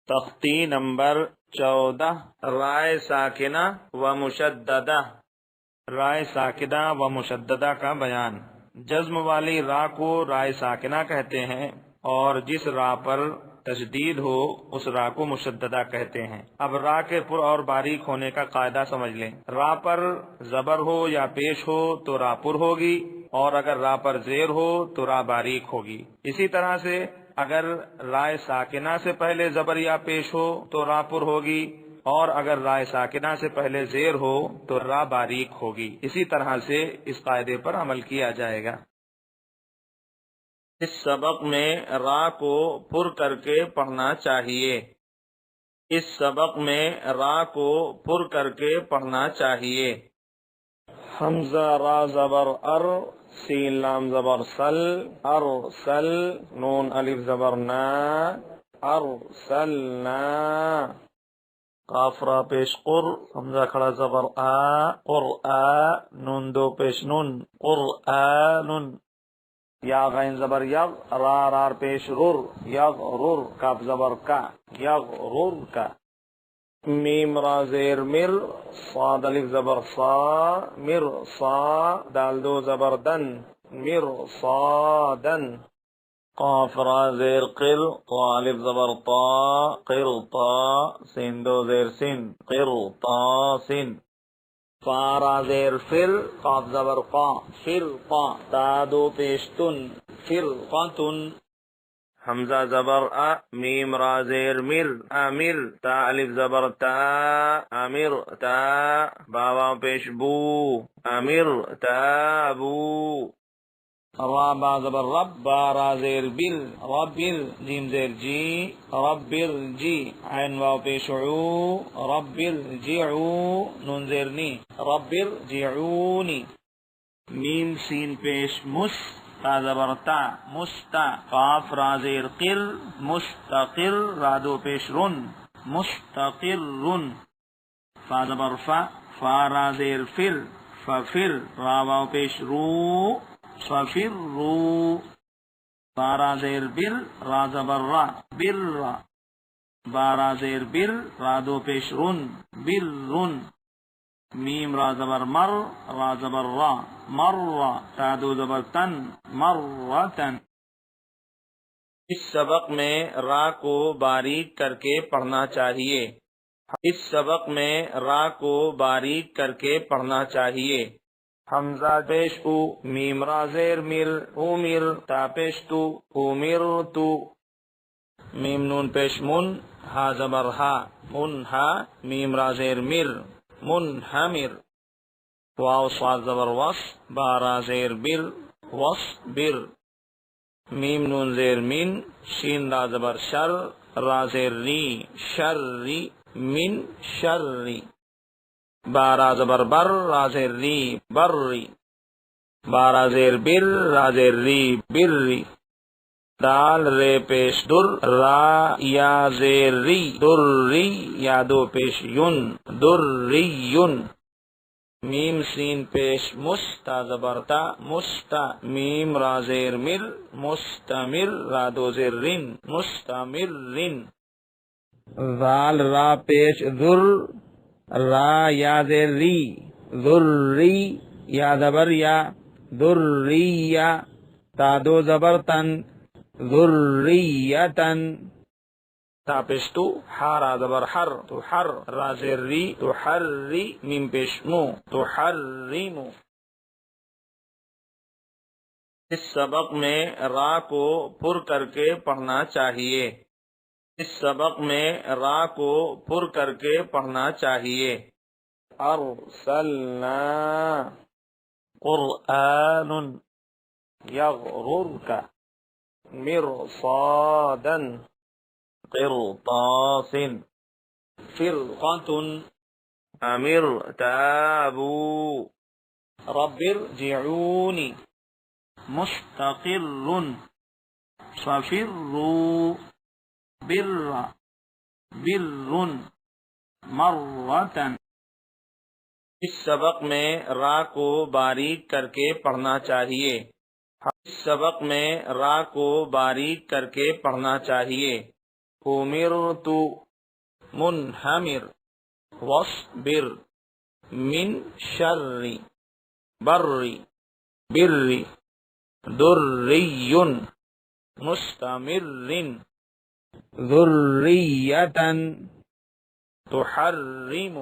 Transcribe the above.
تختی نمبر 14 رائے ساکنہ و مشددہ، رائے ساکنہ و مشددہ کا بیان۔ جزم والی را کو رائے ساکنہ کہتے ہیں اور جس را پر تشدید ہو اس را کو مشددہ کہتے ہیں۔ اب را کے پر اور باریک ہونے کا قاعدہ سمجھ لیں۔ را پر زبر ہو یا پیش ہو تو را پر ہوگی، اور اگر را پر زیر ہو تو را باریک ہوگی۔ اسی طرح سے اگر رائے ساکنہ سے پہلے زبر یا پیش ہو تو را پر ہوگی، اور اگر رائے ساکنہ سے پہلے زیر ہو تو را باریک ہوگی۔ اسی طرح سے اس قاعدے پر عمل کیا جائے گا۔ اس سبق میں را کو پر کر کے پڑھنا چاہیے۔ اس سبق میں را کو پر کر کے پڑھنا چاہیے۔ حمزہ را زبر ار، سین لام زبر سل، ارسل، نون الف زبر نا، ارسلنا۔ قاف را پیش قر، حمزہ کھڑا زبر آ، قرآ، نون دو پیش نون، قرآن۔ یا غین زبر یغ، را رار پیش رر، یغرر، کاف زبر کا، یغرر کا۔ میم را زیر مر، صاد الف زبر صا، مر صا، دال دو زبر دن، مر صادن۔ قاف را زیر قر، طا الف زبر طا، قر طا، سین دو زیر سن، قر طا سن۔ فا را زیر فر، قاف زبر قا، فر قا، تا دو پیش تن، فر قاتن۔ حمزہ زبر ا، میم را زیر مر، امر، تا الف زبر تا، امر تا، باوا پیش بو، امر تابو۔ را با زبر رب، با را زیر بر، ربر، جیم زیر جی، ربر جی، عین واو پیش عو، ربر جیعو، نون زیر نی، ربر جیعونی۔ میم سین پیش مس، تا زبر تا، مستا، قاف را زیر قر، مستقر، را دو پیش رن، مستقرن۔ فا زبر فا، فا را زیر فر، ففر، را واو پیش رو، ففر رو۔ با را زیر بر، را زبر را، بر را۔ با را زیر بر، را دو پیش رن، بر رن۔ میم را زبر مر، را زبر را، مر را، تا دو زبر تن، مرتن۔ اس سبق میں را کو باریک کر کے پڑھنا چاہیے۔ اس سبق میں را کو باریک کر کے پڑھنا چاہیے۔ حمزہ پیش او، میم را زیر مر، امر، تا پیش تو، امرتو۔ میم نون پیش من، ہا زبر ہا، منہا، میم را زیر مر، منہمر۔ واو صاد زبر وص، با را زیر بر، وصبر۔ میم نون زیر من، شین را زبر شر، را زیر ری، شری، من شری۔ با را زبر بر، را زیر ری، بری۔ با را زیر بر، را زیر ری، بری۔ دال رے پیش در، را یا زیر ری، در ری، یا دو پیش یون، در ری یون۔ میم سین پیش مستا زبرتا، مستا، میم را زیر مر، مستمر، را دو زیر رن، مستمر رن۔ ذال را پیش ذر، را یا زیر ری، ذری، یا زبر یا، ذریہ، تا دو زبر تن، ذریتن۔ تا پیش تو، حارا زبر حر، تو حر، را زیر ری، تو حر ری، میم پیش مو، تو حر ری مو۔ اس سبق میں را کو پر کر کے پڑھنا چاہیے۔ اس سبق میں را کو پر کر کے پڑھنا چاہیے۔ ارسلنا، قرآن، یغررک، مرصادا، قرطاس، فرقة، امر تابو، رب ارجعونی، مستقر، ففروا، بر، بر، مرتن۔ اس سبق میں را کو باریک کر کے پڑھنا چاہیے۔ اس سبق میں را کو باریک کر کے پڑھنا چاہیے۔ أمرت منهمر واصبر من شر بر بر دري مستمر ذرية تحرم